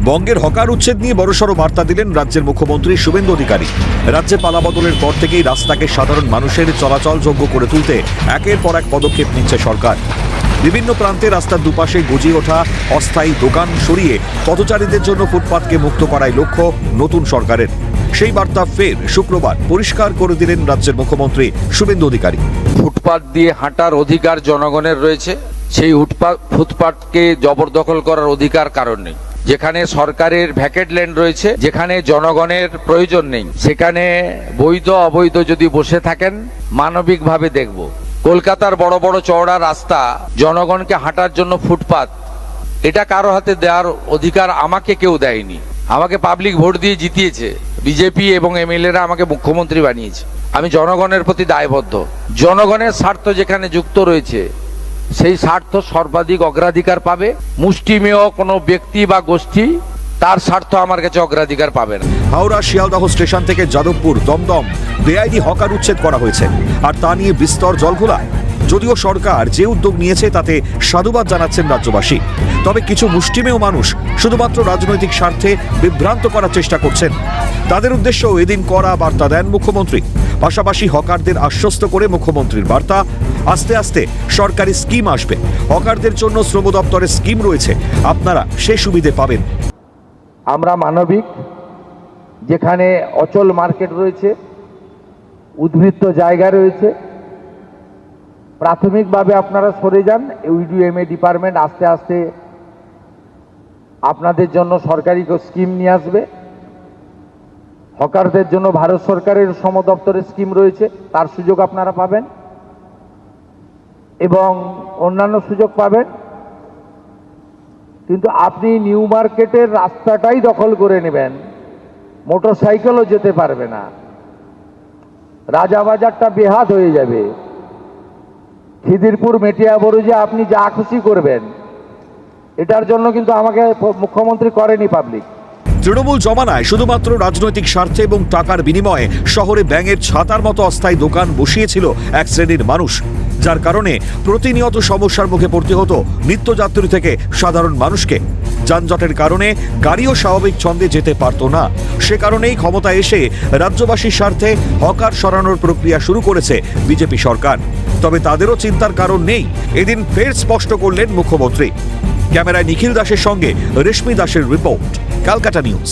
বঙ্গের হকার উচ্ছেদ নিয়ে বড়সড় বার্তা দিলেন রাজ্যের মুখ্যমন্ত্রী শুভেন্দু অধিকারী। রাজ্যে পালাবদলের পর থেকেই রাস্তাকে সাধারণ মানুষের চলাচলযোগ্য করে তুলতে একের পর এক পদক্ষেপ নিচ্ছে সরকার। বিভিন্ন প্রান্তে রাস্তার দুপাশে গজিয়ে ওঠা অস্থায়ী দোকান সরিয়ে পথচারীদের জন্য ফুটপাতকে মুক্ত করাই লক্ষ্য নতুন সরকারের। সেই বার্তা ফের শুক্রবার পরিষ্কার করে দিলেন রাজ্যের মুখ্যমন্ত্রী শুভেন্দু অধিকারী। ফুটপাত দিয়ে হাঁটার অধিকার জনগণের রয়েছে, সেই ফুটপাতকে জবরদখল করার অধিকার কারণ নেই। যেখানে সরকারের ভ্যাকেট ল্যান্ড রয়েছে, যেখানে জনগণের প্রয়োজন নেই, সেখানে বৈধ অবৈধ যদি বসে থাকেন মানবিকভাবে দেখব। কলকাতার বড় বড় চওড়া রাস্তা, জনগণকে হাঁটার জন্য ফুটপাত, এটা কারো হাতে দেওয়ার অধিকার আমাকে কেউ দেয়নি। আমাকে পাবলিক ভোট দিয়ে জিতিয়েছে, বিজেপি এবং এমএলএরা আমাকে মুখ্যমন্ত্রী বানিয়েছে। আমি জনগণের প্রতি দায়বদ্ধ। জনগণের স্বার্থ যেখানে যুক্ত রয়েছে সেই স্বার্থ সর্বাধিক অগ্রাধিকার পাবে। মুষ্টিমেয় কোনো ব্যক্তি বা গোষ্ঠী তার স্বার্থ আমার কাছে অগ্রাধিকার পাবে না। হাওড়া শিয়ালদহ স্টেশন থেকে যাদবপুর দমদম বেআইনি হকার উচ্ছেদ করা হয়েছে, আর তা নিয়ে বিস্তর জলঘোলা। যদিও সরকার যে উদ্যোগ নিয়েছে তাতে সাধুবাদ জানাচ্ছেন রাজ্যবাসী, তবে কিছু মুষ্টিমেয় মানুষ শুধুমাত্র রাজনৈতিক স্বার্থে বিভ্রান্ত করার চেষ্টা করছেন। তাদের উদ্দেশ্যেও এদিন কড়া বার্তা দেন মুখ্যমন্ত্রী। পাশাপাশি হকারদের আশ্বস্ত করে মুখ্যমন্ত্রীর বার্তা, আস্তে আস্তে সরকারি স্কিম আসবে। হকারদের জন্য শ্রম দপ্তরের স্কিম রয়েছে, আপনারা সে সুবিধে পাবেন। আমরা মানবিক, যেখানে অচল মার্কেট রয়েছে, উদ্বৃত্ত জায়গা রয়েছে, প্রাথমিকভাবে আপনারা সরে যান। ইউডিএমএ ডিপার্টমেন্ট আস্তে আস্তে আপনাদের জন্য সরকারি স্কিম নিয়ে আসবে। হকারদের জন্য ভারত সরকারের শ্রম দপ্তরের স্কিম রয়েছে, তার সুযোগ আপনারা পাবেন এবং অন্যান্য সুযোগ পাবেন। কিন্তু আপনি নিউ মার্কেটের রাস্তাটাই দখল করে নেবেন, মোটরসাইকেলও যেতে পারবে না, রাজাবাজারটা বেহাত হয়ে যাবে। খিদিরপুর মেটিয়াবরুজে আপনি যা খুশি করবেন, এটার জন্য কিন্তু আমাকে মুখ্যমন্ত্রী করেনি পাবলিক। তৃণমূল জমানায় শুধুমাত্র রাজনৈতিক স্বার্থে এবং টাকার বিনিময়ে শহরে ব্যাঙের ছাতার মতো অস্থায়ী দোকান বসিয়েছিল এক শ্রেণীর মানুষ, যার কারণে প্রতিনিয়ত সমস্যার মুখে পড়তে হতো নিত্যযাত্রী থেকে সাধারণ মানুষকে। যানজটের কারণে গাড়িও স্বাভাবিক ছন্দে যেতে পারত না। সে কারণেই ক্ষমতা এসে রাজ্যবাসীর স্বার্থে হকার সরানোর প্রক্রিয়া শুরু করেছে বিজেপি সরকার। তবে তাদেরও চিন্তার কারণ নেই, এদিন ফের স্পষ্ট করলেন মুখ্যমন্ত্রী। ক্যামেরায় নিখিল দাসের সঙ্গে রেশমি দাসের রিপোর্ট, ক্যালকাটা নিউজ।